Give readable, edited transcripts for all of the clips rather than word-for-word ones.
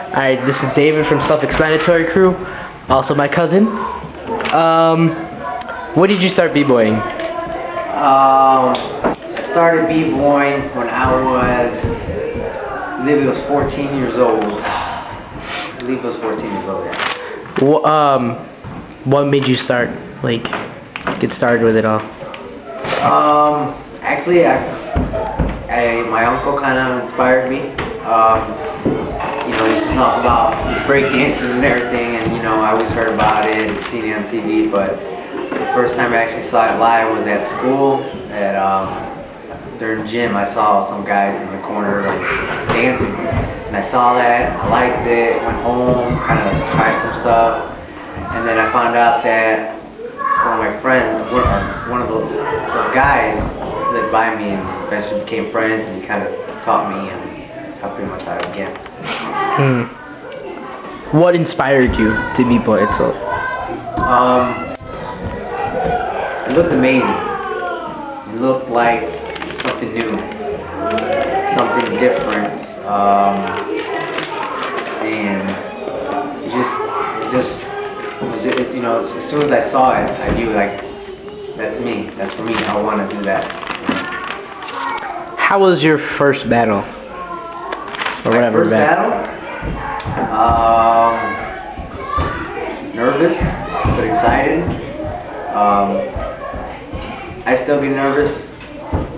Alright, this is David from Xplanatory crew, also my cousin. When did you start b-boying? I started b-boying when I believe it was 14 years old. Yeah. What made you start, get started with it all? Actually, my uncle kind of inspired me. He talked about breakdancing and everything, and I always heard about it and seen it on TV, but the first time I actually saw it live was at school. During gym, I saw some guys in the corner dancing, and I saw that, I liked it, went home, kind of tried some stuff, and then I found out that one of my friends, one of those guys lived by me and eventually became friends, and he kind of taught me, and that's how pretty much I began. What inspired you to b-boy itself? It looked amazing. It looked like something new, something different, and as soon as I saw it, I knew that's me, that's for me. I want to do that. How was your first battle? Or whatever battle? Nervous, but excited. I still get nervous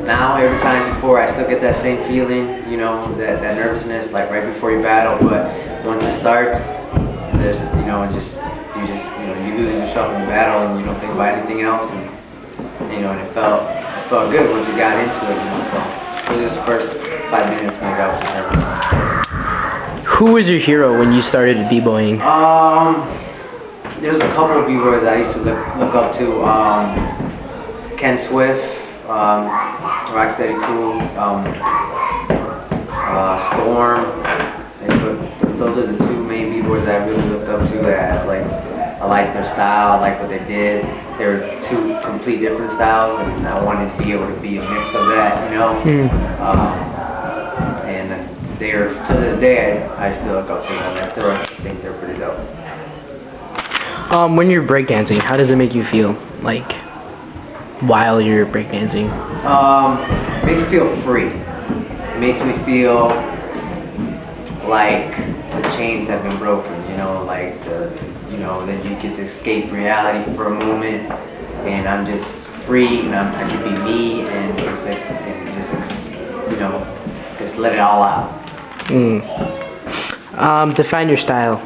now. Every time before, I still get that same feeling, that nervousness, right before you battle. But once it starts, you lose yourself in the battle, and you don't think about anything else. And it felt good once you got into it. So it was just the first 5 minutes when I got with nervous. Who was your hero when you started b-boying? There was a couple of b-boys I used to look up to. Ken Swift, Rocksteady Crew, Storm. Those are the two main b-boys that I really looked up to. I liked their style, I liked what they did. They were two complete different styles, and I wanted to be able to be a mix of that, And they're, to this day, I still look up to them. I still think they're pretty dope. When you're breakdancing, how does it make you feel, while you're breakdancing? It makes me feel free. It makes me feel like the chains have been broken, that you get to escape reality for a moment, and I'm just free, and I can be me, and just let it all out. Define your style.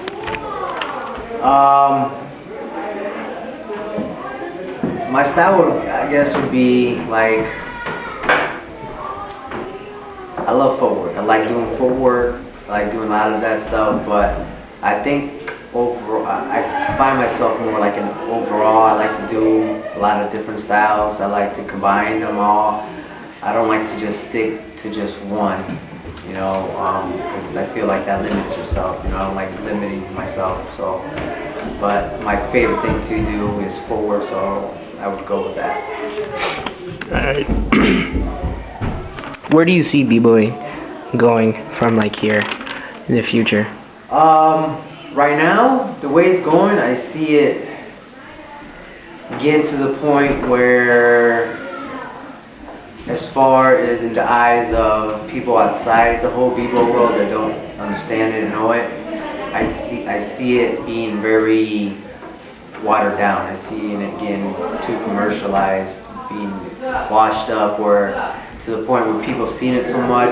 My style would be I love footwork. I like doing footwork. I like doing a lot of that stuff, but I think overall, I find myself more like an overall. I like to do a lot of different styles. I like to combine them all. I don't like to just stick to just one, because I feel like that limits yourself. I don't like limiting myself. But my favorite thing to do is footwork, so I would go with that. Alright. Where do you see b-boy going from here in the future? Right now, the way it's going, I see it getting to the point where, as far as in the eyes of people outside the whole b-boy world that don't understand it and know it, I see it being very watered down. I see it getting too commercialized, being washed up, to the point where people have seen it so much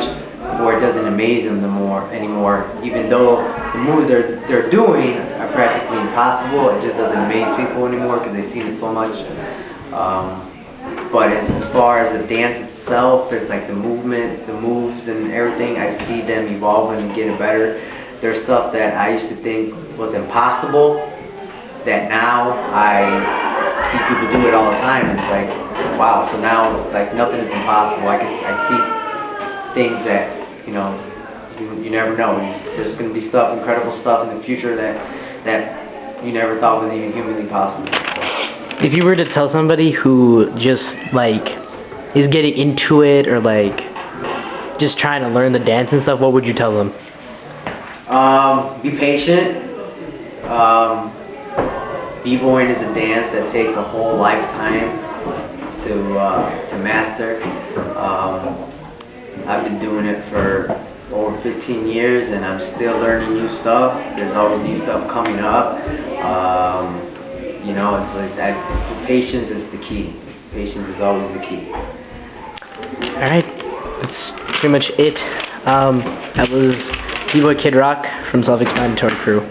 where it doesn't amaze them anymore. Even though the moves they're doing are practically impossible, it just doesn't amaze people anymore because they've seen it so much. But as far as the dance itself, it's the movement, the moves, and everything. I see them evolving and getting better. There's stuff that I used to think was impossible that now I see people do it all the time. It's wow. So now nothing is impossible. I see things that you never know. There's going to be incredible stuff in the future that you never thought was even humanly possible. If you were to tell somebody who just is getting into it or just trying to learn the dance and stuff, what would you tell them? Be patient. B-boying is a dance that takes a whole lifetime to master. I've been doing it for over 15 years and I'm still learning new stuff. There's always new stuff coming up. You know, it's like that. Patience is the key. Patience is always the key. Alright, that's pretty much it. That was B-Boy Kid Rock from Xplanatory crew.